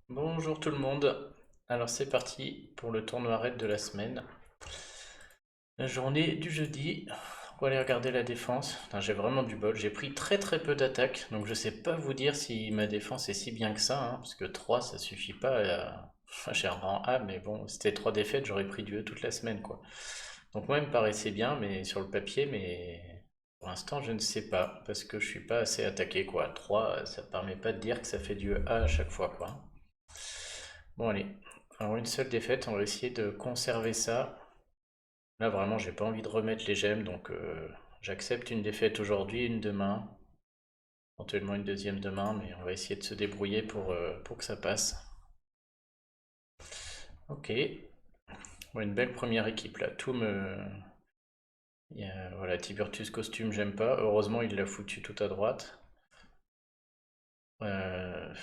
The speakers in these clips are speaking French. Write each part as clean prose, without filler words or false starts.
Bonjour tout le monde. Alors c'est parti pour le tournoi raid de la semaine. La journée du jeudi. On va aller regarder la défense. Putain, j'ai vraiment du bol. J'ai pris très très peu d'attaques. Donc je sais pas vous dire si ma défense est si bien que ça, hein, parce que 3 ça suffit pas à... J'ai un rang A, mais bon, c'était 3 défaites, j'aurais pris du E toute la semaine, quoi. Donc moi, il me paraissait bien, mais sur le papier, mais pour l'instant, je ne sais pas, parce que je suis pas assez attaqué, quoi. 3 ça permet pas de dire que ça fait du E A à chaque fois, quoi. Bon, allez. Alors, une seule défaite, on va essayer de conserver ça. Là, vraiment, j'ai pas envie de remettre les gemmes, donc j'accepte une défaite aujourd'hui, une demain, éventuellement une deuxième demain, mais on va essayer de se débrouiller pour que ça passe. Ok. Bon, une belle première équipe là. Tout me. Voilà, Tiburtus costume, j'aime pas. Heureusement, il l'a foutu tout à droite. Euh,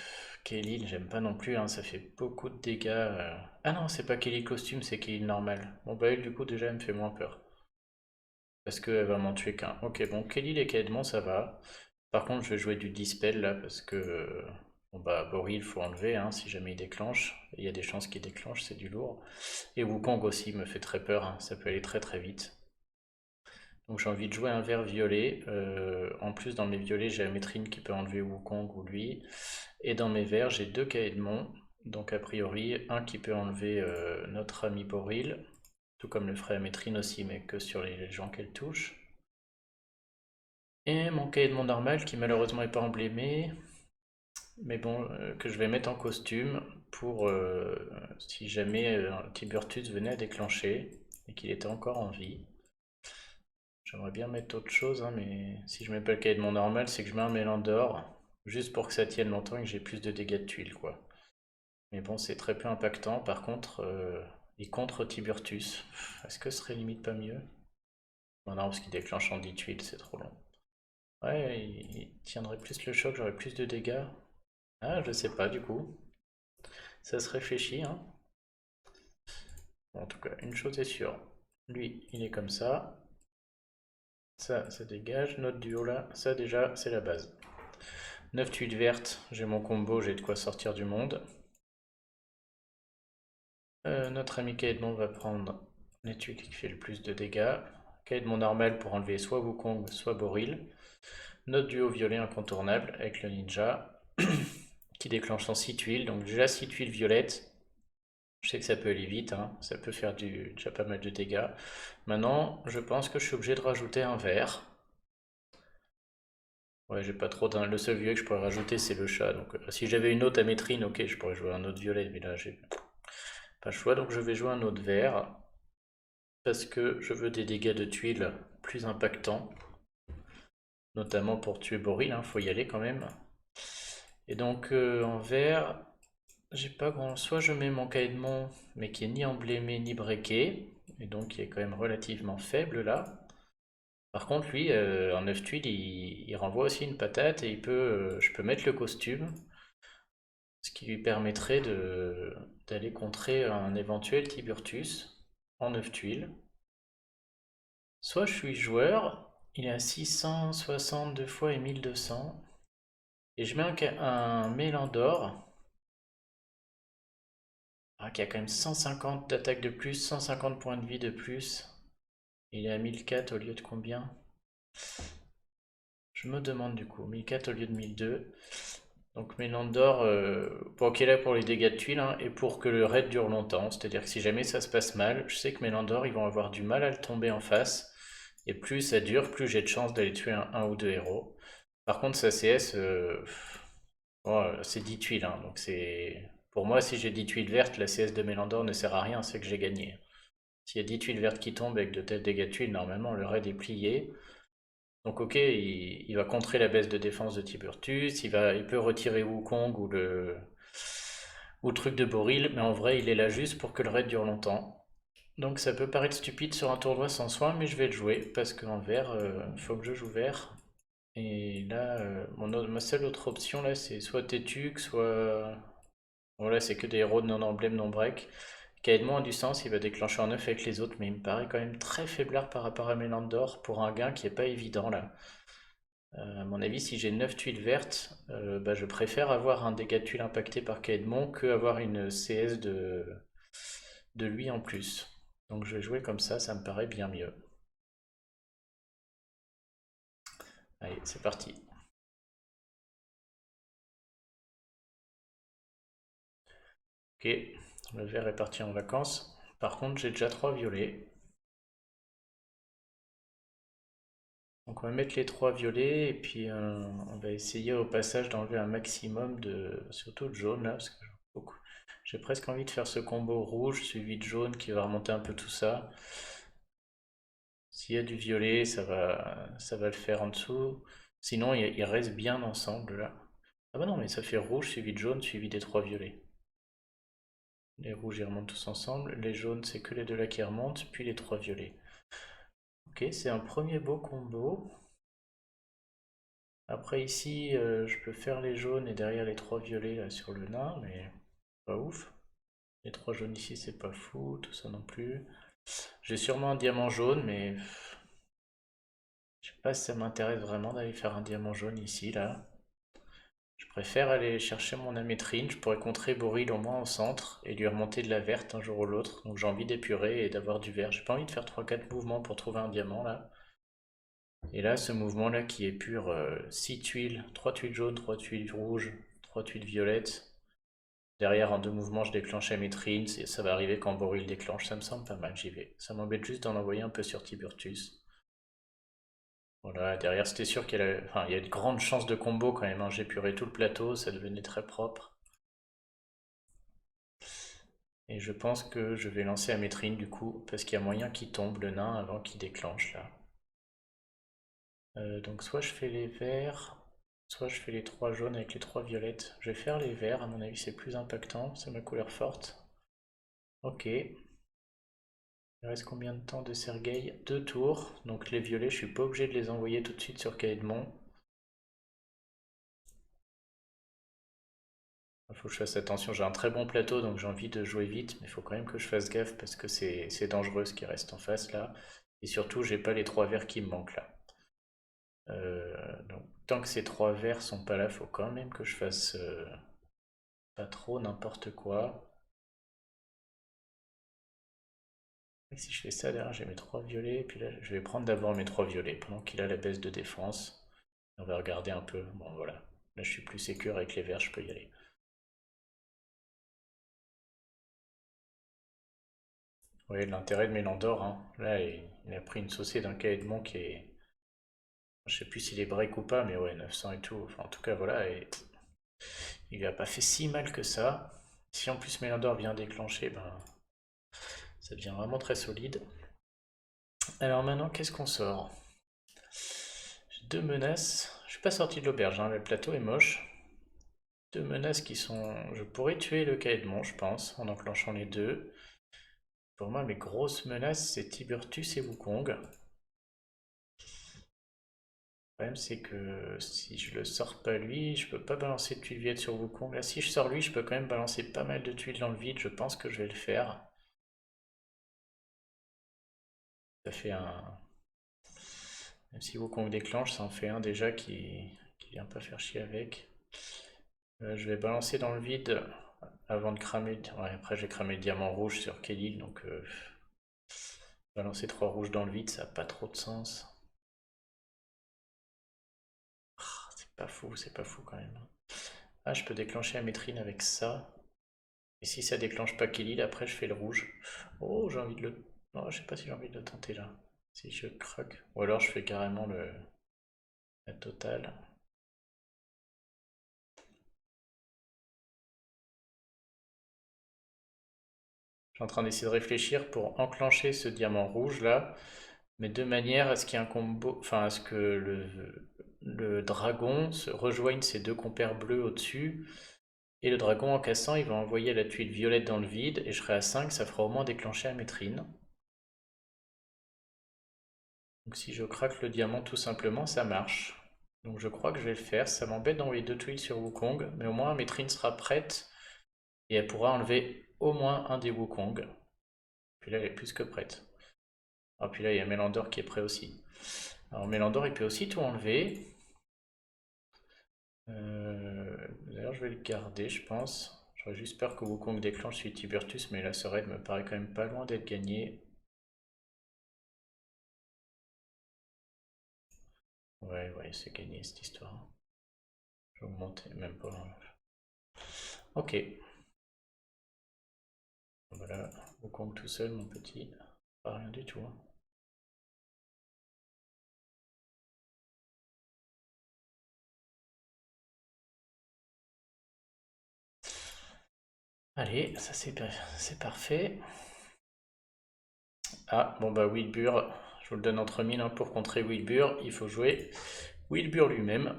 Kelly, j'aime pas non plus, hein, ça fait beaucoup de dégâts. Ah non, c'est pas Kelly costume, c'est Kelly normal. Bon, bah, elle, du coup, déjà, elle me fait moins peur. Parce qu'elle va m'en tuer qu'un. Ok, bon, Kelly et Caedmon, ça va. Par contre, je vais jouer du Dispel là, parce que. Bon, bah, Boril, il faut enlever, hein, si jamais il déclenche. Il y a des chances qu'il déclenche, c'est du lourd. Et Wukong aussi me fait très peur, hein, ça peut aller très très vite. Donc j'ai envie de jouer un vert violet. En plus, dans mes violets, j'ai Amétrine qui peut enlever Wukong ou lui. Et dans mes verts, j'ai deux Caedmon. Donc a priori, un qui peut enlever notre ami Boril, tout comme le ferait Amétrine aussi, mais que sur les gens qu'elle touche. Et mon Caedmon normal qui malheureusement est pas emblémé, mais bon, que je vais mettre en costume pour si jamais Tiburtus venait à déclencher et qu'il était encore en vie. J'aimerais bien mettre autre chose, hein, mais si je mets pas le Caedmon normal, c'est que je mets un Mélandor, juste pour que ça tienne longtemps et que j'ai plus de dégâts de tuiles, quoi. Mais bon, c'est très peu impactant. Par contre, il contre Tiburtus. Est-ce que ce serait limite pas mieux? Non, non, parce qu'il déclenche en 10 tuiles, c'est trop long. Ouais, il tiendrait plus le choc, j'aurais plus de dégâts. Ah, je sais pas du coup. Ça se réfléchit, hein. Bon, en tout cas, une chose est sûre. Lui, il est comme ça. Ça dégage. Notre duo là, ça déjà, c'est la base. 9 tuiles vertes, j'ai mon combo, j'ai de quoi sortir du monde. Notre ami Kaedmon va prendre les tuiles qui fait le plus de dégâts. Kaedmon normal pour enlever soit Wukong, soit Boril. Notre duo violet incontournable avec le ninja qui déclenche en 6 tuiles. Donc déjà 6 tuiles violettes. Je sais que ça peut aller vite, hein, ça peut faire déjà pas mal de dégâts. Maintenant, je pense que je suis obligé de rajouter un vert. Ouais, j'ai pas trop d'un. Le seul violet que je pourrais rajouter, c'est le chat. Donc, si j'avais une autre amétrine, ok, je pourrais jouer un autre violet, mais là, j'ai pas le choix. Donc, je vais jouer un autre vert parce que je veux des dégâts de tuiles plus impactants, notamment pour tuer Boril. Faut y aller quand même. Et donc, en vert, j'ai pas grand. Soit je mets mon Caedmon, mais qui est ni emblémé ni breaké, et donc qui est quand même relativement faible là. Par contre, lui, en 9 tuiles, il renvoie aussi une patate et je peux mettre le costume, ce qui lui permettrait d'aller contrer un éventuel Tiburtus en 9 tuiles. Soit je suis joueur, il est à 662 fois et 1200, et je mets un Mélandor, qui a quand même 150 d'attaque de plus, 150 points de vie de plus. Il est à 1004 au lieu de combien? Je me demande du coup, 1004 au lieu de 1002. Donc Mélandor, bon, qui est là pour les dégâts de tuiles, hein, et pour que le raid dure longtemps. C'est-à-dire que si jamais ça se passe mal, je sais que Mélandor, ils vont avoir du mal à le tomber en face. Et plus ça dure, plus j'ai de chance d'aller tuer un ou deux héros. Par contre, sa CS, oh, c'est 10 tuiles, hein, donc c'est... Pour moi, si j'ai 10 tuiles vertes, la CS de Mélandor ne sert à rien, c'est que j'ai gagné. S'il y a 10 tuiles vertes qui tombent avec de tels dégâts de tuiles, normalement le raid est plié. Donc ok, il va contrer la baisse de défense de Tiburtus, il peut retirer Wukong ou le truc de Boril, mais en vrai il est là juste pour que le raid dure longtemps. Donc ça peut paraître stupide sur un tournoi sans soin, mais je vais le jouer, parce qu'en vert, il faut que je joue vert. Et là, ma seule autre option là, c'est soit Tétug, soit... Voilà, c'est que des héros de non-emblème, non-break. Caedmon a du sens, il va déclencher en neuf avec les autres, mais il me paraît quand même très faiblard par rapport à Mélandor pour un gain qui est pas évident là. À mon avis, si j'ai 9 tuiles vertes, bah, je préfère avoir un dégât de tuiles impacté par Caedmon que avoir une CS de lui en plus. Donc je vais jouer comme ça me paraît bien mieux. Allez, c'est parti. Ok, le vert est parti en vacances. Par contre, j'ai déjà 3 violets. Donc on va mettre les 3 violets et puis on va essayer au passage d'enlever un maximum surtout de jaune là, parce que j'ai presque envie de faire ce combo rouge suivi de jaune qui va remonter un peu tout ça. S'il y a du violet, ça va le faire en dessous. Sinon, il reste bien ensemble là. Ah bah non, mais ça fait rouge suivi de jaune suivi des 3 violets. Les rouges ils remontent tous ensemble, les jaunes c'est que les deux là qui remontent, puis les 3 violets. Ok, c'est un premier beau combo. Après ici, je peux faire les jaunes et derrière les 3 violets là sur le nain, mais pas ouf. Les 3 jaunes ici c'est pas fou, tout ça non plus. J'ai sûrement un diamant jaune, mais je sais pas si ça m'intéresse vraiment d'aller faire un diamant jaune ici là. Je préfère aller chercher mon amétrine, je pourrais contrer Boril au moins au centre et lui remonter de la verte un jour ou l'autre. Donc j'ai envie d'épurer et d'avoir du vert. J'ai pas envie de faire 3-4 mouvements pour trouver un diamant là. Et là, ce mouvement-là qui est pur 6 tuiles, 3 tuiles jaunes, 3 tuiles rouges, 3 tuiles violettes. Derrière, en 2 mouvements, je déclenche Amétrine. Ça va arriver quand Boril déclenche. Ça me semble pas mal, j'y vais. Ça m'embête juste d'en envoyer un peu sur Tiburtus. Voilà, derrière, c'était sûr enfin, il y a de grandes chances de combo quand même, hein. J'ai puré tout le plateau, ça devenait très propre. Et je pense que je vais lancer Amétrine du coup, parce qu'il y a moyen qu'il tombe le nain avant qu'il déclenche là. Donc soit je fais les verts, soit je fais les 3 jaunes avec les 3 violettes. Je vais faire les verts, à mon avis c'est plus impactant, c'est ma couleur forte. Ok. Il reste combien de temps de Sergueï? 2 tours. Donc les violets, je suis pas obligé de les envoyer tout de suite sur Caedmon. Il faut que je fasse attention, j'ai un très bon plateau donc j'ai envie de jouer vite, mais il faut quand même que je fasse gaffe parce que c'est dangereux ce qui reste en face là. Et surtout, j'ai pas les 3 verts qui me manquent là. Donc tant que ces 3 verts sont pas là, faut quand même que je fasse pas trop n'importe quoi. Et si je fais ça, derrière j'ai mes 3 violets, et puis là je vais prendre d'abord mes 3 violets pendant qu'il a la baisse de défense. On va regarder un peu. Bon voilà, là je suis plus sécure avec les verts, je peux y aller. Oui, l'intérêt de Mélandor, hein. Là il a pris une saucée d'un Caedmon qui est. Je sais plus s'il est break ou pas, mais ouais, 900 et tout. Enfin, en tout cas, voilà, et il lui a pas fait si mal que ça. Si en plus Mélandor vient déclencher, ben, ça devient vraiment très solide. Alors maintenant, qu'est-ce qu'on sort? J'ai 2 menaces. Je suis pas sorti de l'auberge, hein. Le plateau est moche. 2 menaces qui sont. Je pourrais tuer le Caedmon, je pense, en enclenchant les deux. Pour moi, mes grosses menaces, c'est Tiburtus et Wukong. Le problème, c'est que si je le sors pas lui, je peux pas balancer de tuiles viettes sur Wukong. Là, si je sors lui, je peux quand même balancer pas mal de tuiles dans le vide. Je pense que je vais le faire. Ça fait un. Même si Wukong déclenche, ça en fait un déjà qui vient pas faire chier avec. Je vais balancer dans le vide avant de cramer. Ouais, après, j'ai cramé le diamant rouge sur Kelly, donc balancer 3 rouges dans le vide, ça n'a pas trop de sens. C'est pas fou quand même. Ah, je peux déclencher la métrine avec ça. Et si ça déclenche pas Kelly, après je fais le rouge. Oh, j'ai envie de le. Non, je sais pas si j'ai envie de le tenter là. Si je craque. Ou alors je fais carrément la totale. Je suis en train d'essayer de réfléchir pour enclencher ce diamant rouge là, mais de manière à ce qu'il y ait un combo, enfin à ce que le dragon se rejoigne ses 2 compères bleus au-dessus. Et le dragon en cassant, il va envoyer la tuile violette dans le vide, et je serai à 5, ça fera au moins déclencher la métrine. Donc si je craque le diamant tout simplement, ça marche. Donc je crois que je vais le faire. Ça m'embête d'envoyer 2 tuiles sur Wukong, mais au moins Métrine sera prête et elle pourra enlever au moins un des Wukong. Puis là, elle est plus que prête. Ah, puis là, il y a Mélandor qui est prêt aussi. Alors Mélandor, il peut aussi tout enlever. D'ailleurs, je vais le garder, je pense. J'aurais juste peur que Wukong déclenche suite Tiburtus, mais là, ce raid me paraît quand même pas loin d'être gagné. Ouais, ouais, c'est gagné cette histoire. Je vais augmenter, même pas. Ok. Voilà, Wukong tout seul, mon petit. Pas rien du tout, hein. Allez, ça c'est parfait. Ah, bon bah Wilbur, je vous le donne entre mille, hein, pour contrer Wilbur, il faut jouer Wilbur lui-même.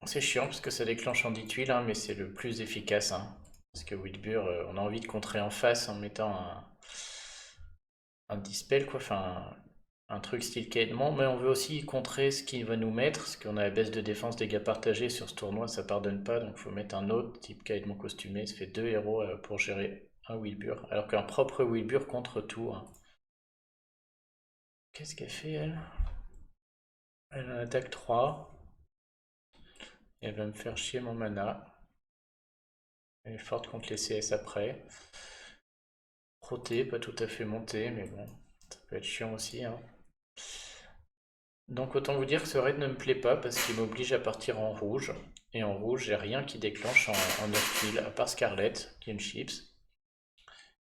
C'est chiant parce que ça déclenche en 10 tuiles, hein, mais c'est le plus efficace, hein. Parce que Wilbur, on a envie de contrer en face en mettant un dispel, quoi, enfin un truc style Caedmon, mais on veut aussi contrer ce qu'il va nous mettre, parce qu'on a la baisse de défense dégâts partagés sur ce tournoi, ça pardonne pas, donc il faut mettre un autre type Caedmon costumé, ça fait 2 héros pour gérer un Wilbur, alors qu'un propre Wilbur contre tout, hein. Qu'est-ce qu'elle fait, elle? Elle en attaque 3. Elle va me faire chier mon mana. Elle est forte contre les CS après. Proté, pas tout à fait monté, mais bon, ça peut être chiant aussi, hein. Donc autant vous dire que ce raid ne me plaît pas parce qu'il m'oblige à partir en rouge. Et en rouge, j'ai rien qui déclenche en 9 tuiles, à part Scarlet, qui est une chips.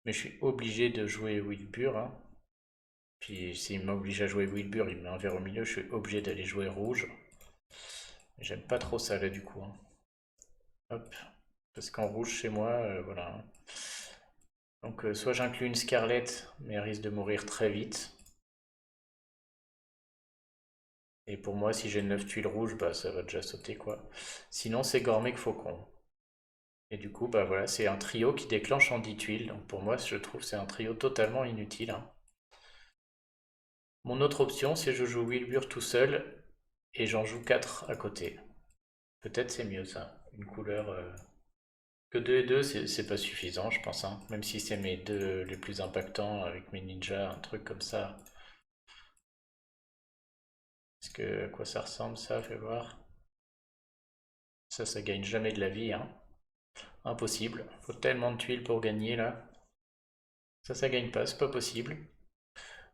Mais je suis obligé de jouer Wilbur, hein. Puis s'il m'oblige à jouer Wilbur, il me met un vert au milieu, je suis obligé d'aller jouer rouge. J'aime pas trop ça là du coup, hein. Hop. Parce qu'en rouge chez moi, voilà, hein. Donc soit j'inclus une Scarlet, mais elle risque de mourir très vite. Et pour moi, si j'ai 9 tuiles rouges, bah ça va déjà sauter quoi. Sinon, c'est Gormek Faucon. Et du coup, bah voilà, c'est un trio qui déclenche en 10 tuiles. Donc pour moi, je trouve que c'est un trio totalement inutile, hein. Mon autre option, c'est je joue Wilbur tout seul et j'en joue 4 à côté. Peut-être c'est mieux ça. Une couleur. Que 2 et 2, c'est pas suffisant, je pense, hein. Même si c'est mes deux les plus impactants avec mes ninjas, un truc comme ça. Est-ce que à quoi ça ressemble ça? Fais voir. Ça gagne jamais de la vie, hein. Impossible. Faut tellement de tuiles pour gagner là. Ça gagne pas, c'est pas possible.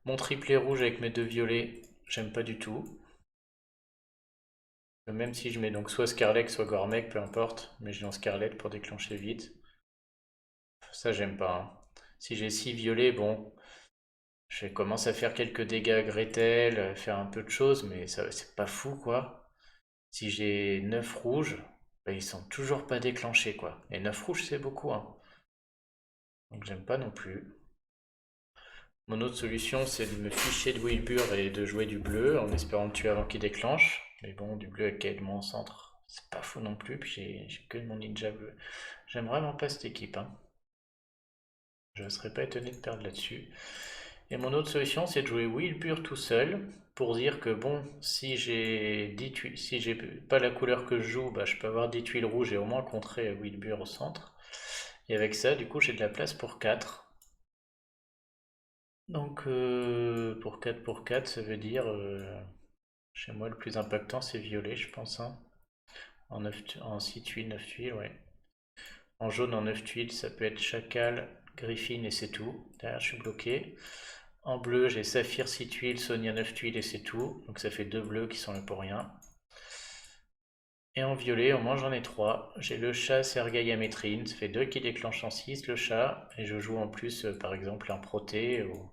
Mon triplé rouge avec mes deux violets, j'aime pas du tout. Même si je mets donc soit Scarlet, soit Gormek, peu importe, mais je lance Scarlet pour déclencher vite. Ça j'aime pas, hein. Si j'ai 6 violets, bon, je commence à faire quelques dégâts à Gretel, faire un peu de choses, mais ça c'est pas fou quoi. Si j'ai 9 rouges, bah, ils sont toujours pas déclenchés quoi. Et 9 rouges c'est beaucoup, hein. Donc j'aime pas non plus. Mon autre solution, c'est de me ficher de Wilbur et de jouer du bleu en espérant le tuer avant qu'il déclenche. Mais bon, du bleu avec Caedmon en centre, c'est pas fou non plus. Puis j'ai que mon ninja bleu. J'aime vraiment pas cette équipe, hein. Je ne serais pas étonné de perdre là-dessus. Et mon autre solution, c'est de jouer Wilbur tout seul pour dire que bon, si j'ai 10 tuiles, si j'ai pas la couleur que je joue, bah, je peux avoir 10 tuiles rouges et au moins contrer Wilbur au centre. Et avec ça, du coup, j'ai de la place pour 4. Donc pour 4, ça veut dire chez moi le plus impactant c'est violet je pense, hein. En 6 tuiles, 9 tuiles, ouais. En jaune en 9 tuiles ça peut être chacal, griffin et c'est tout. Derrière je suis bloqué. En bleu j'ai saphir 6 tuiles, Sonia 9 tuiles et c'est tout. Donc ça fait 2 bleus qui sont là pour rien. Et en violet au moins j'en ai 3. J'ai le chat Sergueï Amétrine, ça fait 2 qui déclenchent en 6 le chat. Et je joue en plus par exemple un proté ou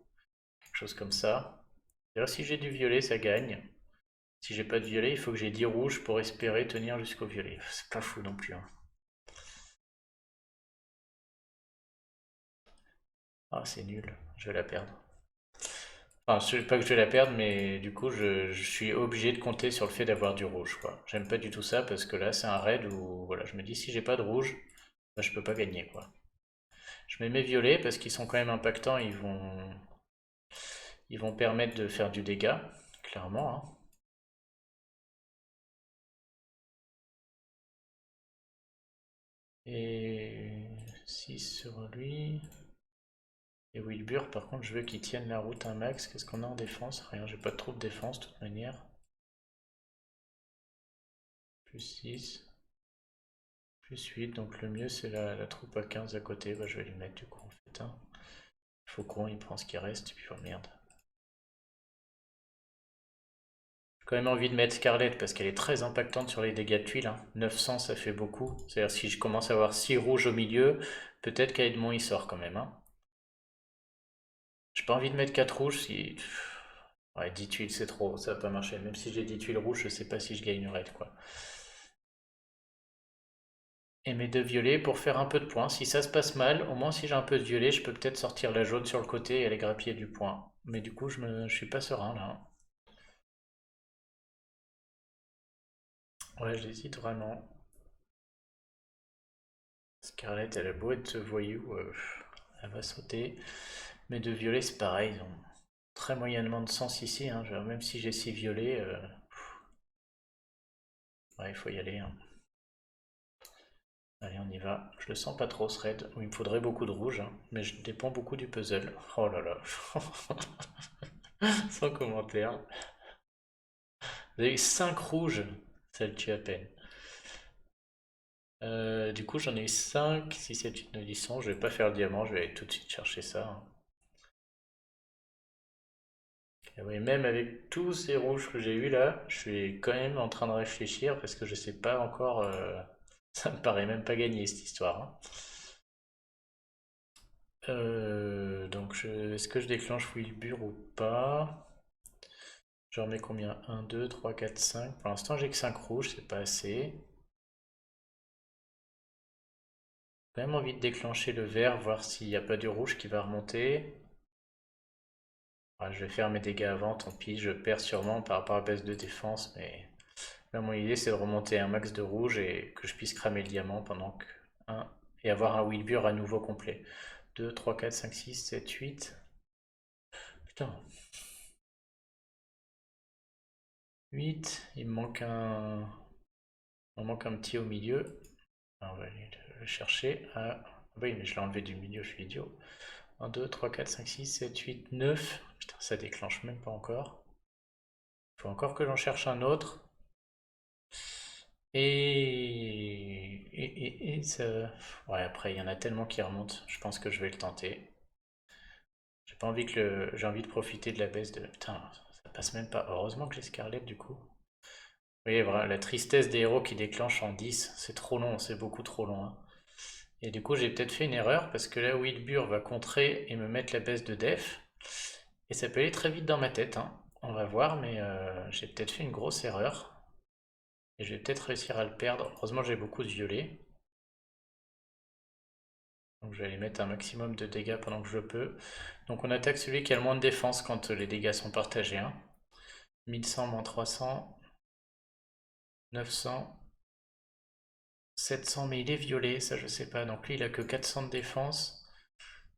quelque chose comme ça. D'ailleurs, si j'ai du violet, ça gagne. Si j'ai pas de violet, il faut que j'ai 10 rouges pour espérer tenir jusqu'au violet. C'est pas fou non plus, hein. Ah, c'est nul. Je vais la perdre. Enfin, pas que je vais la perdre, mais du coup, je suis obligé de compter sur le fait d'avoir du rouge, quoi. J'aime pas du tout ça parce que là, c'est un raid où, voilà, je me dis si j'ai pas de rouge, bah, je peux pas gagner, quoi. Je mets mes violets parce qu'ils sont quand même impactants, ils vont permettre de faire du dégât, clairement, hein. Et 6 sur lui. Et Wilbur, par contre, je veux qu'il tienne la route un max. Qu'est-ce qu'on a en défense? Rien, j'ai pas trop de défense de toute manière. Plus 6. Plus 8, donc le mieux c'est la troupe à 15 à côté. Bah, je vais lui mettre du coup en fait. Hein. Faucon il prend ce qui reste, et puis oh merde. J'ai quand même envie de mettre Scarlett parce qu'elle est très impactante sur les dégâts de tuiles. Hein. 900 ça fait beaucoup. C'est-à-dire si je commence à avoir 6 rouges au milieu, peut-être qu'Aedmond il sort quand même. Hein. J'ai pas envie de mettre 4 rouges si. Ouais, 10 tuiles c'est trop, ça va pas marcher. Même si j'ai 10 tuiles rouges, je sais pas si je gagnerai quoi. Et mes 2 violets pour faire un peu de points. Si ça se passe mal, au moins si j'ai un peu de violet, je peux peut-être sortir la jaune sur le côté et aller grappiller du point. Mais du coup, je suis pas serein là. Ouais, j'hésite vraiment. Scarlett, elle a beau être voyou, elle va sauter. Mes 2 violets, c'est pareil, ils ont très moyennement de sens ici. Hein. Même si j'ai 6 violets, ouais, il faut y aller. Hein. Allez, on y va. Je le sens pas trop ce raid. Il me faudrait beaucoup de rouge, hein, mais je dépends beaucoup du puzzle. Oh là là. Sans commentaire. Vous avez eu 5 rouges. Ça le tue à peine. Du coup, j'en ai eu 5, 6, 7, 8, 9, 10, 100. Je vais pas faire le diamant, je vais aller tout de suite chercher ça. Hein. Et oui, même avec tous ces rouges que j'ai eu là, je suis quand même en train de réfléchir parce que je sais pas encore. Ça me paraît même pas gagné cette histoire. Hein. Donc, est-ce que je déclenche Wilbur ou pas? Je remets combien? 1, 2, 3, 4, 5. Pour l'instant, j'ai que 5 rouges, c'est pas assez. J'ai quand même envie de déclencher le vert, voir s'il n'y a pas du rouge qui va remonter. Ouais, je vais faire mes dégâts avant, tant pis, je perds sûrement par rapport à la baisse de défense, mais là mon idée c'est de remonter un max de rouge et que je puisse cramer le diamant pendant que 1 et avoir un Wilbur à nouveau complet. 2, 3, 4, 5, 6, 7, 8. Putain. 8, il me manque un petit au milieu. On va aller le chercher. Ah oui, mais je l'ai enlevé du milieu, je suis idiot. 1, 2, 3, 4, 5, 6, 7, 8, 9. Putain, ça déclenche même pas encore. Il faut encore que j'en cherche un autre. Et ça. Ouais, après, il y en a tellement qui remontent. Je pense que je vais le tenter. J'ai pas envie que J'ai envie de profiter de la baisse de. Putain, ça passe même pas. Heureusement que j'ai Scarlett du coup. Oui, voilà, la tristesse des héros qui déclenchent en 10, c'est trop long, c'est beaucoup trop long. Hein. Et du coup, j'ai peut-être fait une erreur parce que là, Wilbur va contrer et me mettre la baisse de def. Et ça peut aller très vite dans ma tête. Hein. On va voir, mais j'ai peut-être fait une grosse erreur. Et je vais peut-être réussir à le perdre. Heureusement, j'ai beaucoup de violets. Donc je vais aller mettre un maximum de dégâts pendant que je peux. Donc on attaque celui qui a le moins de défense quand les dégâts sont partagés. Hein. 1100 moins 300. 900. 700, mais il est violet, ça je sais pas. Donc lui il a que 400 de défense.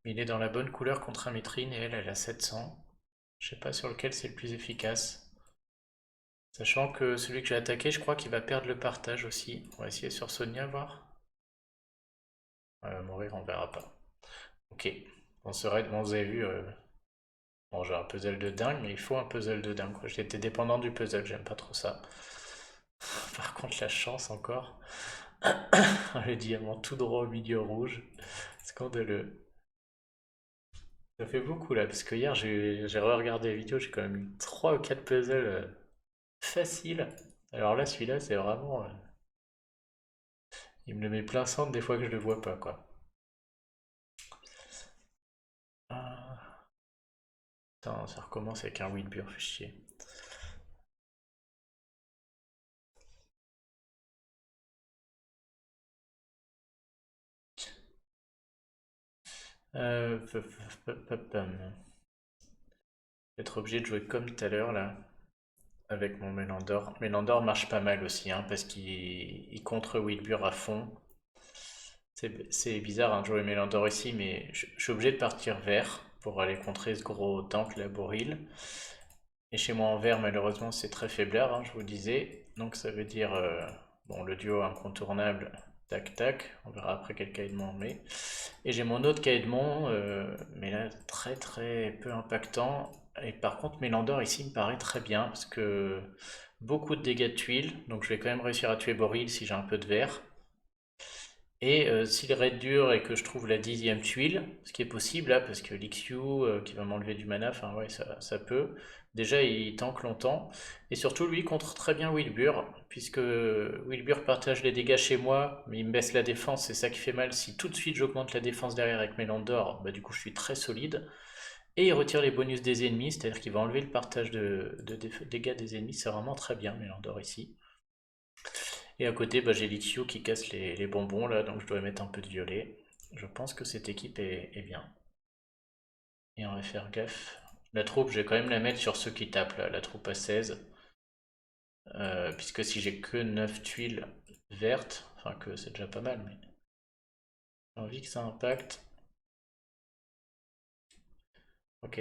Mais il est dans la bonne couleur contre Amétrine et elle a 700. Je sais pas sur lequel c'est le plus efficace. Sachant que celui que j'ai attaqué, je crois qu'il va perdre le partage aussi. On va essayer sur Sonia voir. Mourir, on verra pas. Ok. On serait, bon, vous avez vu, bon, j'ai un puzzle de dingue, mais il faut un puzzle de dingue. J'étais dépendant du puzzle, j'aime pas trop ça. Par contre, la chance encore. Le diamant tout droit au milieu rouge. Scandaleux. Ça fait beaucoup là, parce que hier j'ai re-regardé les vidéos, j'ai quand même eu 3 ou 4 puzzles faciles. Alors là, celui-là, c'est vraiment. Il me le met plein centre des fois que je le vois pas, quoi. Ah, putain, ça recommence avec un Wilbur, fait chier. Euh, Être obligé de jouer comme tout à l'heure là, avec mon Mélandor. Mélandor marche pas mal aussi, hein, parce qu'il contre Wilbur à fond. C'est bizarre hein, de jouer Mélandor ici, mais je suis obligé de partir vert pour aller contrer ce gros tank, la Boril. Et chez moi en vert, malheureusement, c'est très faiblard, hein, je vous le disais. Donc ça veut dire, bon, le duo incontournable, tac tac. On verra après quel Caïdemon on met. Et j'ai mon autre Caïdemon, mais là, très très peu impactant. Et par contre, Mélandor ici me paraît très bien, parce que beaucoup de dégâts de tuiles. Donc je vais quand même réussir à tuer Boril si j'ai un peu de vert. Et s'il raid dur et que je trouve la 10e tuile, ce qui est possible là, parce que l'Ixiu qui va m'enlever du mana, enfin ouais, ça peut. Déjà, il tank longtemps. Et surtout, lui, il contre très bien Wilbur, puisque Wilbur partage les dégâts chez moi, mais il me baisse la défense, c'est ça qui fait mal. Si tout de suite j'augmente la défense derrière avec Mélandor, bah du coup je suis très solide. Et il retire les bonus des ennemis, c'est-à-dire qu'il va enlever le partage de dégâts des ennemis, c'est vraiment très bien Mélandor ici. Et à côté, bah, j'ai l'Ixiu qui casse les bonbons là, donc je dois mettre un peu de violet. Je pense que cette équipe est bien. Et on va faire gaffe. La troupe, je vais quand même la mettre sur ceux qui tapent là, la troupe à 16. Puisque si j'ai que 9 tuiles vertes, enfin que c'est déjà pas mal, mais j'ai envie que ça impacte. Ok.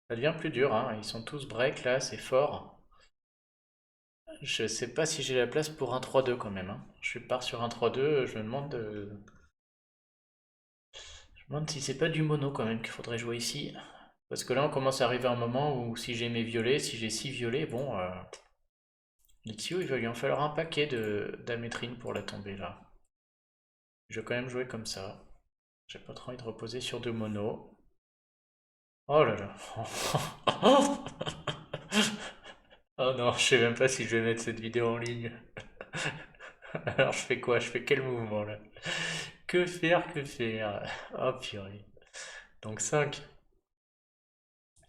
Ça devient plus dur, hein. Ils sont tous break là, c'est fort. Je sais pas si j'ai la place pour un 3-2 quand même, hein. Je pars sur un 3-2, je me demande si c'est pas du mono quand même qu'il faudrait jouer ici. Parce que là, on commence à arriver à un moment où si j'ai mes violets, si j'ai 6 violets, bon, Lixio, il va lui en falloir un paquet d'amétrine pour la tomber là. Je vais quand même jouer comme ça. J'ai pas trop envie de reposer sur deux monos. Oh là là. Oh non, je sais même pas si je vais mettre cette vidéo en ligne. Alors je fais quoi? Je fais quel mouvement là? Que faire? Que faire? Oh purée. Donc 5.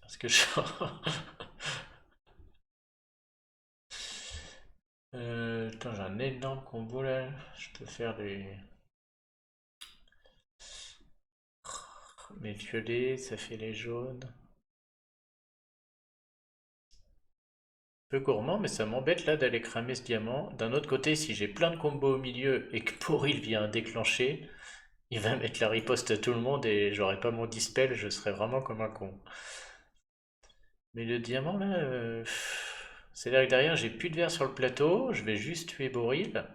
Parce que je... Attends, j'ai un énorme combo là. Je peux faire mes violets, ça fait les jaunes. Peu gourmand, mais ça m'embête là d'aller cramer ce diamant. D'un autre côté, si j'ai plein de combos au milieu et que Poril vient déclencher, il va mettre la riposte à tout le monde et j'aurai pas mon dispel, je serai vraiment comme un con. Mais le diamant là, c'est-à-dire que derrière j'ai plus de verre sur le plateau, je vais juste tuer Boril.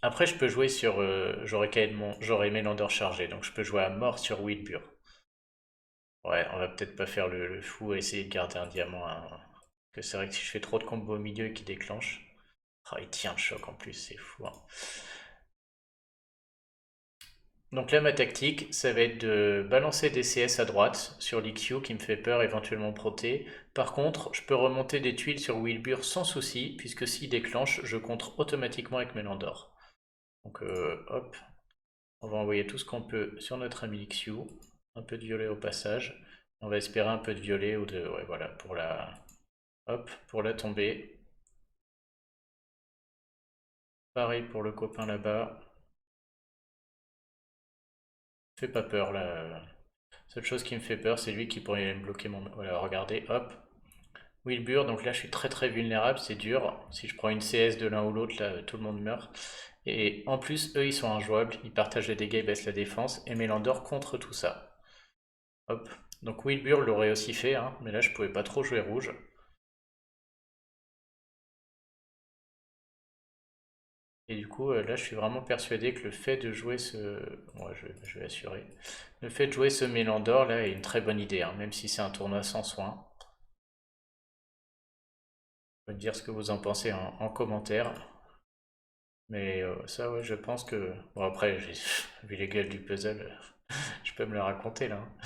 Après je peux jouer sur, j'aurai Mélandor chargé, donc je peux jouer à mort sur Wilbur. Ouais, on va peut-être pas faire le fou et essayer de garder un diamant, hein. Que c'est vrai que si je fais trop de combos au milieu et qu'il déclenche. Oh, il tient le choc en plus, c'est fou, hein. Donc là, ma tactique, ça va être de balancer des CS à droite sur l'Ixiu qui me fait peur, éventuellement proté. Par contre, je peux remonter des tuiles sur Wilbur sans souci, puisque s'il déclenche, je contre automatiquement avec Mélandor. Donc hop, on va envoyer tout ce qu'on peut sur notre ami Ixiu. Un peu de violet au passage. On va espérer un peu de violet ou de... Ouais, voilà, pour la... Hop, pour la tomber. Pareil pour le copain là-bas. Fait pas peur là. Seule chose qui me fait peur, c'est lui qui pourrait me bloquer mon... Voilà, regardez, hop. Wilbur, donc là je suis très très vulnérable, c'est dur. Si je prends une CS de l'un ou l'autre, là tout le monde meurt. Et en plus, eux ils sont injouables, ils partagent les dégâts, ils baissent la défense. Et Mélandor contre tout ça. Hop. Donc Wilbur l'aurait aussi fait, hein, mais là je pouvais pas trop jouer rouge. Et du coup, là je suis vraiment persuadé que le fait de jouer ce... Ouais, je vais assurer. Le fait de jouer ce Mélandor là est une très bonne idée, hein, même si c'est un tournoi sans soin. Vous pouvez me dire ce que vous en pensez en commentaire. Mais ça, ouais, je pense que... Bon, après, j'ai vu les gueules du puzzle, je peux me le raconter, là, hein.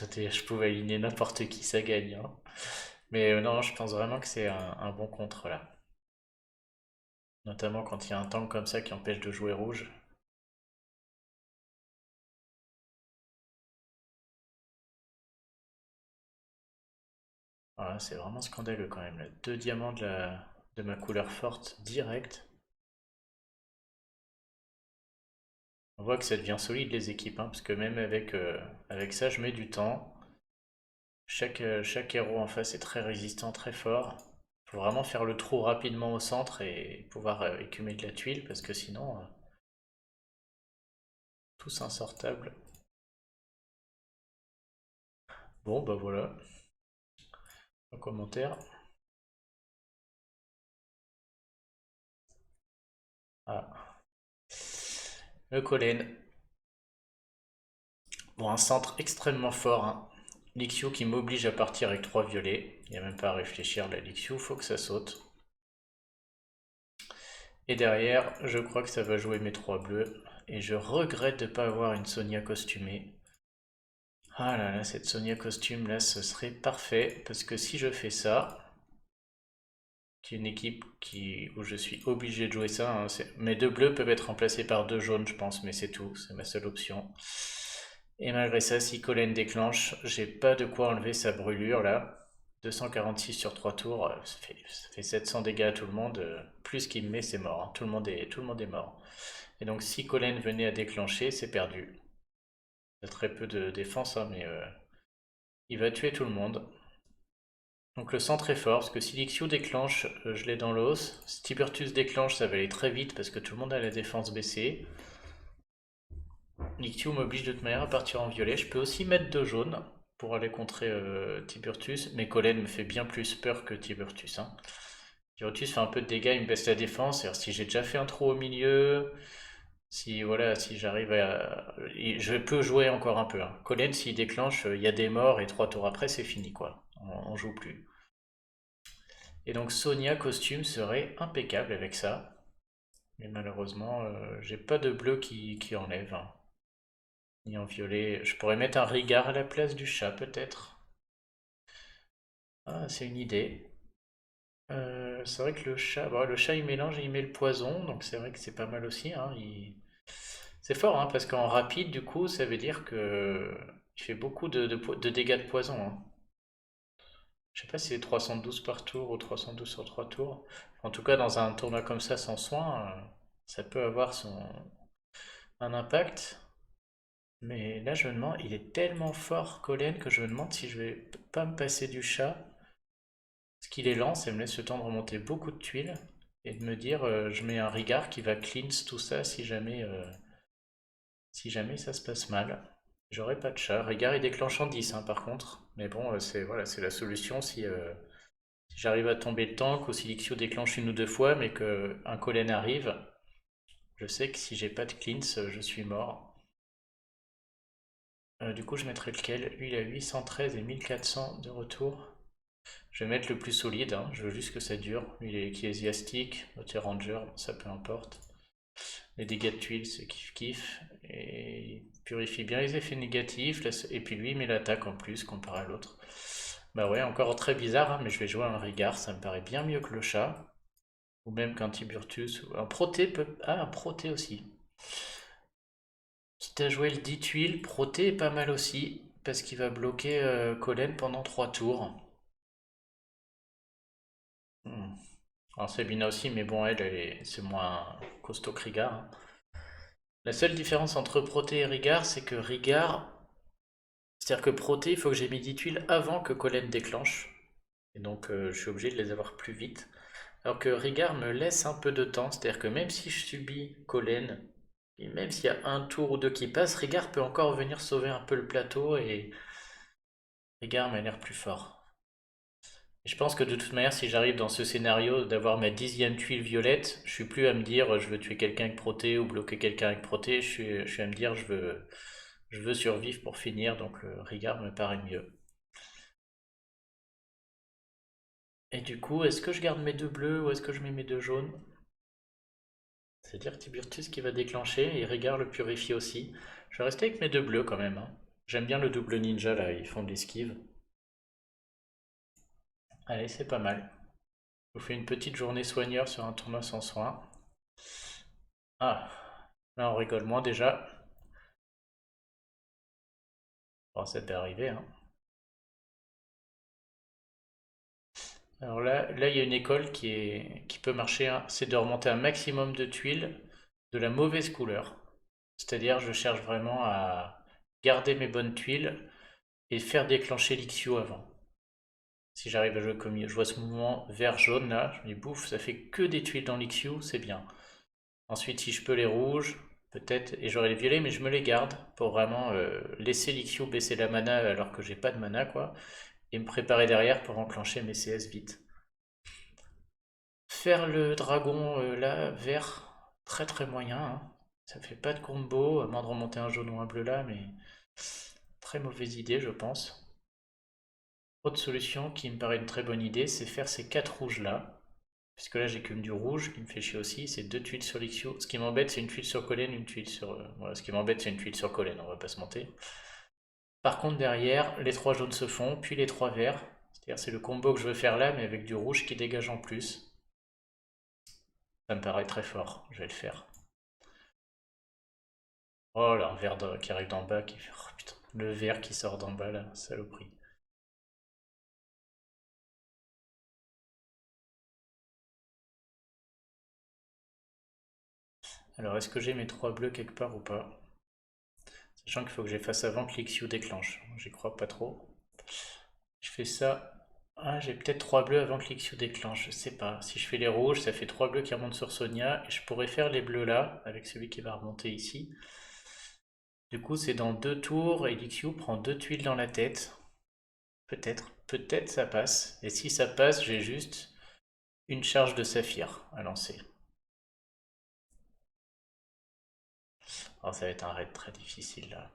Je pouvais aligner n'importe qui, ça gagne, hein. Mais non, je pense vraiment que c'est un bon contre, là. Notamment quand il y a un tank comme ça qui empêche de jouer rouge. Voilà, c'est vraiment scandaleux quand même, là. Deux diamants de ma couleur forte, direct. On voit que ça devient solide, les équipes, hein, parce que même avec ça, je mets du temps. Chaque héros en face est très résistant, très fort. Faut vraiment faire le trou rapidement au centre et pouvoir écumer de la tuile parce que sinon, tous insortables. Bon, bah voilà, en commentaire. Ah, le Kolen. Bon, un centre extrêmement fort, hein. Lixiu qui m'oblige à partir avec 3 violets. Il n'y a même pas à réfléchir là, Lixiu, faut que ça saute. Et derrière, je crois que ça va jouer mes 3 bleus. Et je regrette de ne pas avoir une Sonia costumée. Ah là là, cette Sonia costume là, ce serait parfait. Parce que si je fais ça, qui est une équipe où je suis obligé de jouer ça, hein, mes 2 bleus peuvent être remplacés par 2 jaunes, je pense, mais c'est tout. C'est ma seule option. Et malgré ça, si Colin déclenche, j'ai pas de quoi enlever sa brûlure là. 246 sur 3 tours, ça fait 700 dégâts à tout le monde. Plus qu'il me met, c'est mort, hein. Tout le monde est mort. Et donc si Colin venait à déclencher, c'est perdu. Il y a très peu de défense, hein, mais il va tuer tout le monde. Donc le centre est fort, parce que si Lixiu déclenche, je l'ai dans l'os. Si Tiburtus déclenche, ça va aller très vite, parce que tout le monde a la défense baissée. Lixiu m'oblige de toute manière à partir en violet. Je peux aussi mettre 2 jaunes pour aller contrer Tiburtus, mais Colin me fait bien plus peur que Tiburtus, hein. Tiburtus fait un peu de dégâts, il me baisse la défense. C'est-à-dire si j'ai déjà fait un trou au milieu, si voilà, si j'arrive à... Je peux jouer encore un peu, hein. Colin, s'il déclenche, il y a des morts et 3 tours après, c'est fini, quoi. On joue plus. Et donc Sonia costume serait impeccable avec ça. Mais malheureusement, j'ai pas de bleu qui enlève, hein. Ni en violet. Je pourrais mettre un Rigard à la place du chat, peut-être. Ah, c'est une idée. C'est vrai que le chat il mélange et il met le poison, donc c'est vrai que c'est pas mal aussi, hein. C'est fort, hein, parce qu'en rapide, du coup, ça veut dire que il fait beaucoup de dégâts de poison, hein. Je sais pas si c'est 312 par tour ou 312 sur 3 tours. En tout cas, dans un tournoi comme ça, sans soin, ça peut avoir un impact. Mais là, je me demande, il est tellement fort, Colin, que je me demande si je vais pas me passer du chat. Parce qu'il est lent, ça me laisse le temps de remonter beaucoup de tuiles. Et de me dire, je mets un Rigard qui va cleanse tout ça si jamais ça se passe mal. J'aurai pas de chat. Rigard, il déclenche en 10, hein, par contre. Mais bon, c'est voilà, c'est la solution si j'arrive à tomber le tank ou si Lixio déclenche 1 ou 2 fois, mais qu'un Colin arrive, je sais que si j'ai pas de cleanse, je suis mort. Du coup, je mettrai lequel? Lui, il a 813 et 1400 de retour. Je vais mettre le plus solide, hein. Je veux juste que ça dure. Lui, il est ecclésiastique, l'autre est ranger, ça peu importe. Les dégâts de tuiles, c'est kiff-kiff. Et il purifie bien les effets négatifs. Et puis lui, il met l'attaque en plus comparé à l'autre. Bah ouais, encore très bizarre, hein, mais je vais jouer un Rigard, ça me paraît bien mieux que le chat. Ou même qu'un Tiburtus. Un Proté peut... Ah, un Proté aussi. Quitte à jouer le 10 tuiles, Proté est pas mal aussi. Parce qu'il va bloquer Colin pendant 3 tours. Hmm. Alors Sabina aussi, mais bon, c'est moins costaud que Rigard, hein. La seule différence entre Proté et Rigard, c'est que Rigard, c'est-à-dire que Proté, il faut que j'ai mis 10 tuiles avant que Colin déclenche. Et donc je suis obligé de les avoir plus vite. Alors que Rigard me laisse un peu de temps, c'est-à-dire que même si je subis Colin, et même s'il y a un tour ou 2 qui passent, Rigard peut encore venir sauver un peu le plateau et Rigard m'a l'air plus fort. Et je pense que de toute manière, si j'arrive dans ce scénario d'avoir ma 10e tuile violette, je suis plus à me dire je veux tuer quelqu'un avec Proté ou bloquer quelqu'un avec Proté, je suis à me dire je veux survivre pour finir, donc le Rigard me paraît mieux. Et du coup, est-ce que je garde mes 2 bleus ou est-ce que je mets mes 2 jaunes? C'est-à-dire Tiburtus qui va déclencher et Rigard le purifie aussi. Je vais rester avec mes 2 bleus quand même, hein. J'aime bien le double ninja là, ils font de l'esquive. Allez, c'est pas mal. Je vous fais une petite journée soigneur sur un tournoi sans soin. Ah, là on rigole moins déjà. Bon, ça peut arriver, hein. Alors là, il y a une école qui peut marcher, hein. C'est de remonter un maximum de tuiles de la mauvaise couleur. C'est-à-dire, je cherche vraiment à garder mes bonnes tuiles et faire déclencher l'Ixio avant. Si j'arrive à jouer comme je vois ce mouvement vert-jaune là, je me dis bouffe, ça fait que des tuiles dans l'Ixio, c'est bien. Ensuite, si je peux les rouges, peut-être, et j'aurai les violets, mais je me les garde pour vraiment laisser l'Ixio baisser la mana alors que j'ai pas de mana, quoi, et me préparer derrière pour enclencher mes CS vite. Faire le dragon là, vert, très très moyen, hein. Ça fait pas de combo, à moins de remonter un jaune ou un bleu là, mais très mauvaise idée, je pense. Autre solution qui me paraît une très bonne idée, c'est faire ces 4 rouges là. Puisque là j'écume du rouge, qui me fait chier aussi, c'est 2 tuiles sur l'Ixiu. Ce qui m'embête c'est une tuile sur Collen, une tuile sur... voilà, ce qui m'embête c'est une tuile sur Collen, on va pas se mentir. Par contre derrière, les 3 jaunes se font, puis les 3 verts. C'est-à-dire c'est le combo que je veux faire là, mais avec du rouge qui dégage en plus. Ça me paraît très fort, je vais le faire. Oh là, un vert qui arrive d'en bas, qui fait... Oh putain, le vert qui sort d'en bas là, saloperie. Alors est-ce que j'ai mes 3 bleus quelque part ou pas? Sachant qu'il faut que j'efface avant que l'Ixiu déclenche. J'y crois pas trop. Je fais ça. Ah, j'ai peut-être 3 bleus avant que l'Ixiu déclenche. Je sais pas. Si je fais les rouges, ça fait 3 bleus qui remontent sur Sonia. Et je pourrais faire les bleus là, avec celui qui va remonter ici. Du coup, c'est dans 2 tours et l'Ixiu prend 2 tuiles dans la tête. Peut-être. Peut-être ça passe. Et si ça passe, j'ai juste une charge de saphir à lancer. Oh, ça va être un raid très difficile là.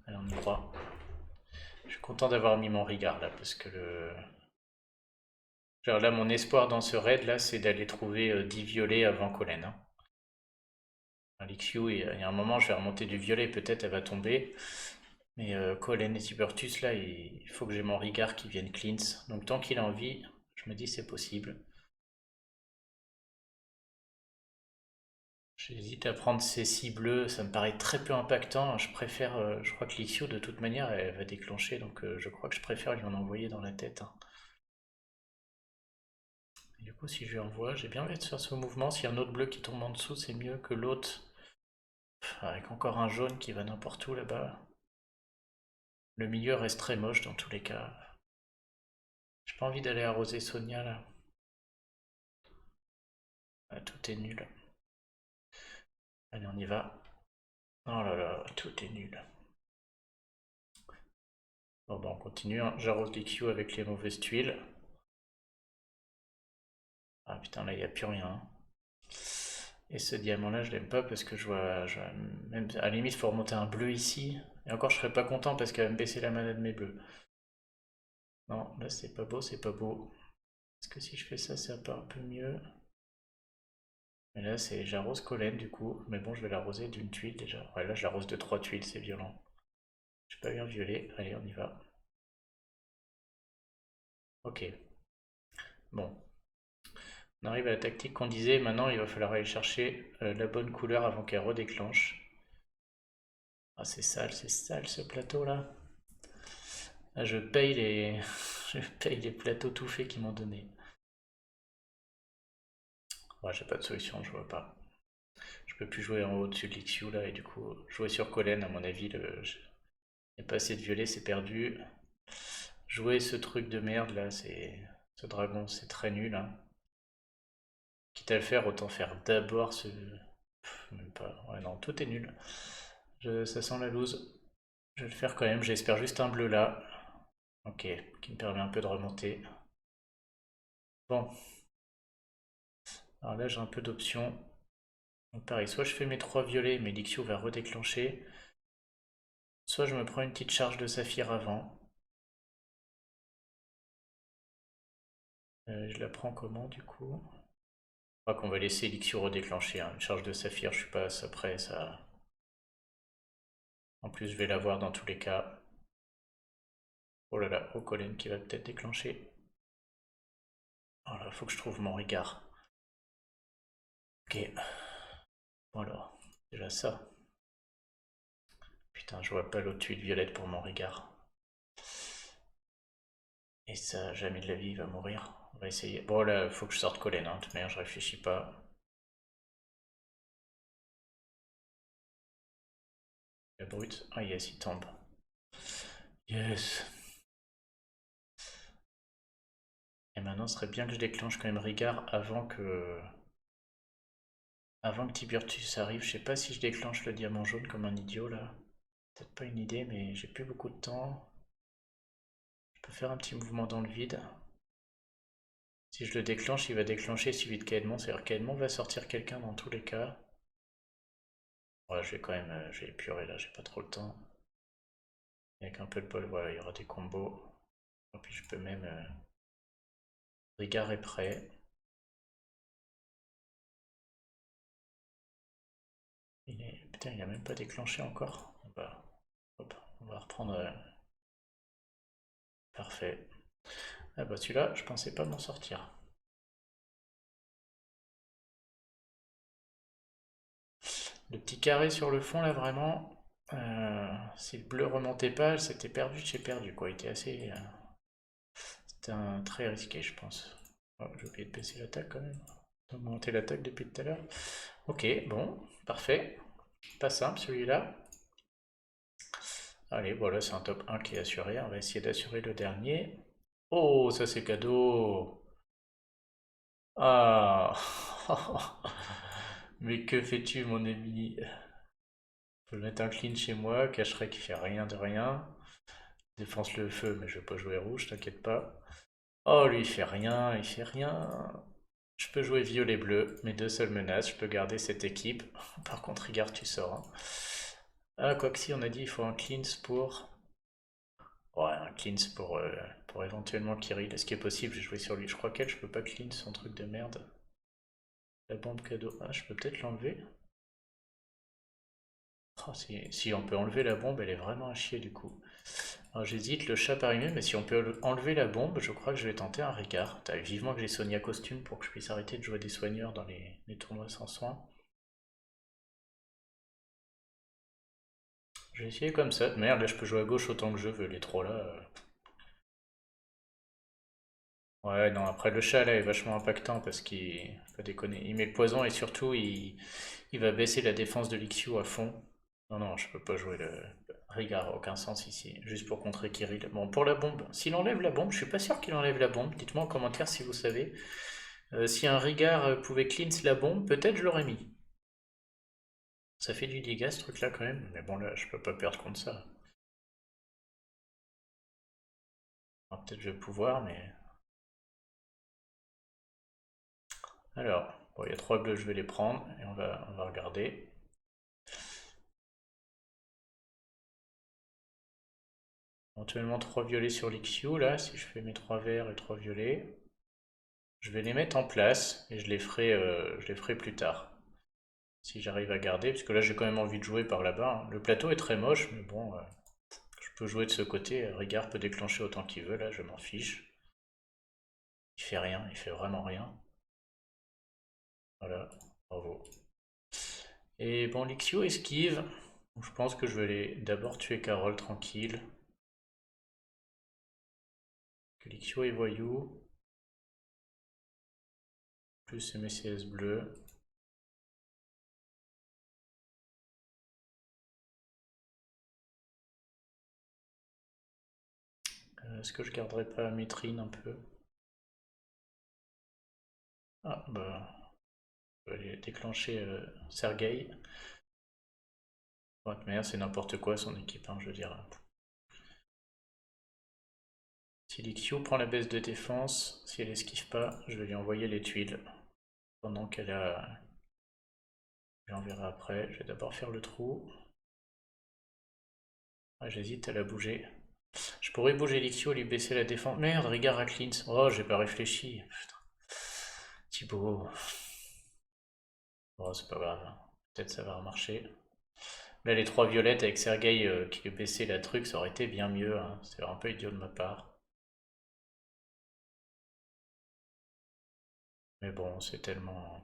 Allez, on y croit. Je suis content d'avoir mis mon regard là, parce que le... Genre là, mon espoir dans ce raid là, c'est d'aller trouver 10 violets avant Collen. Hein. Lixiu, il y a un moment, je vais remonter du violet, peut-être elle va tomber. Mais Collen et Tiburtus, là, il faut que j'ai mon regard qui vienne cleanse. Donc tant qu'il a envie, je me dis c'est possible. J'hésite à prendre ces 6 bleus, ça me paraît très peu impactant. Je préfère, je crois que Lixiu, de toute manière, elle va déclencher, donc je crois que je préfère lui en envoyer dans la tête. Hein. Du coup, si je lui envoie, j'ai bien envie de faire ce mouvement. S'il y a un autre bleu qui tombe en dessous, c'est mieux que l'autre. Avec encore un jaune qui va n'importe où là-bas. Le milieu reste très moche dans tous les cas. J'ai pas envie d'aller arroser Sonia là. Ah, tout est nul. Allez, on y va. Oh là là, tout est nul. Bon, bah on continue. Hein. J'arrose l'IQ avec les mauvaises tuiles. Ah putain, là, il n'y a plus rien. Et ce diamant-là, je l'aime pas parce que même à la limite, il faut remonter un bleu ici. Et encore, je serais pas content parce qu'elle va me baisser la mana de mes bleus. Non, là, c'est pas beau, c'est pas beau. Est-ce que si je fais ça, ça part un peu mieux? Mais là, j'arrose Collen du coup. Mais bon, je vais l'arroser d'une tuile déjà. Ouais, là, je l'arrose de 3 tuiles, c'est violent. J'ai pas eu un violet. Allez, on y va. Ok. Bon. On arrive à la tactique qu'on disait. Maintenant, il va falloir aller chercher la bonne couleur avant qu'elle redéclenche. Ah, c'est sale ce plateau là. Ah, je paye les... je paye les plateaux tout faits qu'ils m'ont donné. Ouais, j'ai pas de solution, je vois pas. Je peux plus jouer en haut dessus de l'Ixiu là et du coup jouer sur Collen à mon avis il n'y a pas assez de violet, c'est perdu. Jouer ce truc de merde là, ce dragon, c'est très nul. Hein. Quitte à le faire, autant faire d'abord ce... même pas. Ouais non, tout est nul. Ça sent la loose. Je vais le faire quand même, j'espère juste un bleu là. Ok, qui me permet un peu de remonter. Bon. Alors là j'ai un peu d'options. Donc pareil, soit je fais mes 3 violets, mais l'Ixiu va redéclencher. Soit je me prends une petite charge de saphir avant. Je la prends comment du coup? Je crois qu'on va laisser l'Ixiu redéclencher. Hein. Une charge de saphir, je suis pas après ça. En plus, je vais l'avoir dans tous les cas. Oh là là, Collen qui va peut-être déclencher. Oh là, faut que je trouve mon regard. Ok. Bon alors, déjà ça. Putain, je vois pas l'autre tuile violette pour mon regard. Et ça, jamais de la vie, il va mourir. On va essayer. Bon là, faut que je sorte Collen, hein. De toute manière, je réfléchis pas. La brute. Ah yes, il tombe. Yes. Et maintenant, ce serait bien que je déclenche quand même Rigard avant que Tiburtus arrive. Je sais pas si je déclenche le diamant jaune comme un idiot là. Peut-être pas une idée, mais j'ai plus beaucoup de temps. Je peux faire un petit mouvement dans le vide. Si je le déclenche, il va déclencher suivi de Caedmon. C'est-à-dire que Caedmon va sortir quelqu'un dans tous les cas. Ouais, je vais quand même, je vais épurer là, j'ai pas trop le temps. Avec un peu de bol, voilà, il y aura des combos. Et puis je peux même Rigard est prêt. Putain, il a même pas déclenché encore. Bah, hop, on va reprendre. Parfait. Ah bah celui-là, je pensais pas m'en sortir. Le petit carré sur le fond là vraiment, si le bleu remontait pas, c'était perdu de chez perdu quoi. Il était assez, c'était très risqué je pense. Oh, j'ai oublié de baisser l'attaque quand même. D'augmenter l'attaque depuis tout à l'heure. Ok, bon, parfait. Pas simple celui-là. Allez, voilà, c'est un top 1 qui est assuré. On va essayer d'assurer le dernier. Oh, ça c'est cadeau. Ah. Mais que fais-tu mon ami? Je peux mettre un clean chez moi, cacherai qui fait rien de rien. Défense le feu, mais je vais pas jouer rouge, t'inquiète pas. Oh, lui il fait rien, il fait rien. Je peux jouer violet bleu, mes deux seules menaces, je peux garder cette équipe. Par contre, regarde, tu sors, hein. Ah, quoi que si, on a dit il faut un cleanse pour. Ouais, un cleanse pour éventuellement Kirill. Est-ce qu'il est possible? J'ai joué sur lui. Je crois qu'elle, je peux pas clean son truc de merde. La bombe cadeau. Ah, je peux peut-être l'enlever. Oh, si on peut enlever la bombe, elle est vraiment à chier du coup. Alors j'hésite, le chat paraît mieux, mais si on peut enlever la bombe, je crois que je vais tenter un Ricard. T'as vivement que j'ai Sonia costume pour que je puisse arrêter de jouer des soigneurs dans les tournois sans soins. Je vais essayer comme ça. Merde, là je peux jouer à gauche autant que je veux, les trois là. Ouais, non, après le chat là est vachement impactant parce qu'il. Faut pas déconner. Il met le poison et surtout il va baisser la défense de l'Ixiu à fond. Non, non, je peux pas jouer le. Rigard, aucun sens ici. Juste pour contrer Kirill. Bon, pour la bombe. S'il enlève la bombe, je suis pas sûr qu'il enlève la bombe. Dites-moi en commentaire si vous savez. Si un Rigard pouvait cleanse la bombe, peut-être je l'aurais mis. Ça fait du dégât ce truc là quand même. Mais bon là, je peux pas perdre contre ça. Alors, peut-être je vais pouvoir, mais. Alors, bon, il y a trois bleus, je vais les prendre et on va regarder. Éventuellement 3 violets sur l'Ixiu, là, si je fais mes 3 verts et 3 violets. Je vais les mettre en place et je les ferai plus tard. Si j'arrive à garder, parce que là j'ai quand même envie de jouer par là-bas, hein. Le plateau est très moche, mais bon, je peux jouer de ce côté. Rigard peut déclencher autant qu'il veut, là je m'en fiche. Il fait rien, il fait vraiment rien. Voilà, bravo. Et bon, l'Ixiu esquive. Je pense que je vais aller d'abord tuer Carole tranquille. Que l'Ixiu est voyou. Plus MCS bleu. Est-ce que je garderai pas Mitrine un peu? Ah, bah, je vais aller déclencher Sergei. Ouais, mais c'est n'importe quoi son équipe, hein, je veux dire. Si l'Ixiu prend la baisse de défense, si elle esquive pas, je vais lui envoyer les tuiles. Pendant qu'elle a. Je l'enverrai après. Je vais d'abord faire le trou. Ah, j'hésite à la bouger. Je pourrais bouger l'Ixiu et lui baisser la défense. Merde, regarde à cleanse. Oh, j'ai pas réfléchi. Putain. Thibaut. Bon, c'est pas grave. Peut-être ça va remarcher. Là, les trois violettes avec Sergei qui lui baissait la truc, ça aurait été bien mieux, hein. C'est un peu idiot de ma part. Mais bon, c'est tellement.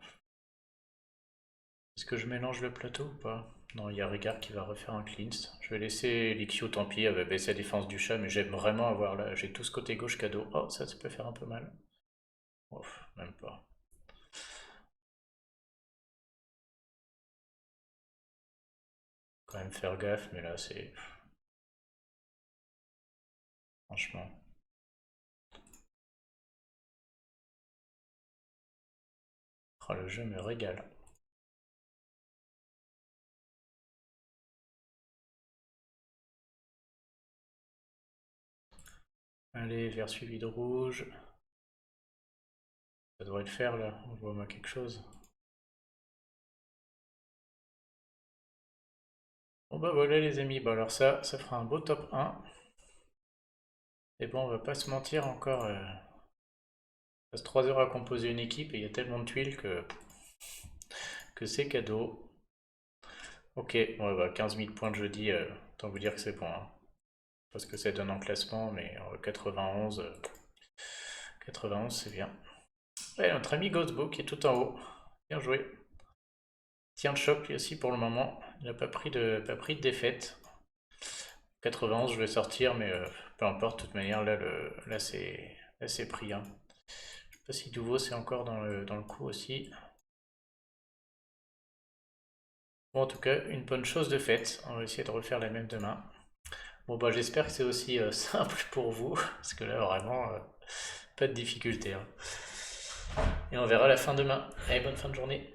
Est-ce que je mélange le plateau ou pas? Non, il y a Rigard qui va refaire un cleanse. Je vais laisser l'Ixiu, tant pis, elle va baisser la défense du chat, mais j'aime vraiment avoir là. J'ai tout ce côté gauche cadeau. Oh, ça peut faire un peu mal. Ouf, même pas. Quand même faire gaffe, mais là, c'est. Franchement. Oh, le jeu me régale. Allez, vert suivi de rouge. Ça devrait le faire là. On voit moi quelque chose. Bon bah voilà les amis. Bon alors ça fera un beau top 1. Et bon, on va pas se mentir encore. passe 3 heures à composer une équipe et il y a tellement de tuiles que c'est cadeau. Ok, ouais, bah 15 000 points de jeudi, autant vous dire que c'est bon, hein. Parce que ça donne en classement, mais 91, 91 c'est bien. Ouais, notre ami Ghostbo qui est tout en haut. Bien joué. Tient le choc lui aussi pour le moment. Il n'a pas pris de défaite. 91, je vais sortir, mais peu importe, de toute manière, là c'est pris, hein. Je sais pas si Douveau c'est encore dans le coup aussi. Bon, en tout cas, une bonne chose de faite. On va essayer de refaire la même demain. Bon, bah j'espère que c'est aussi simple pour vous, parce que là, vraiment, pas de difficulté, hein. Et on verra la fin demain. Allez, bonne fin de journée.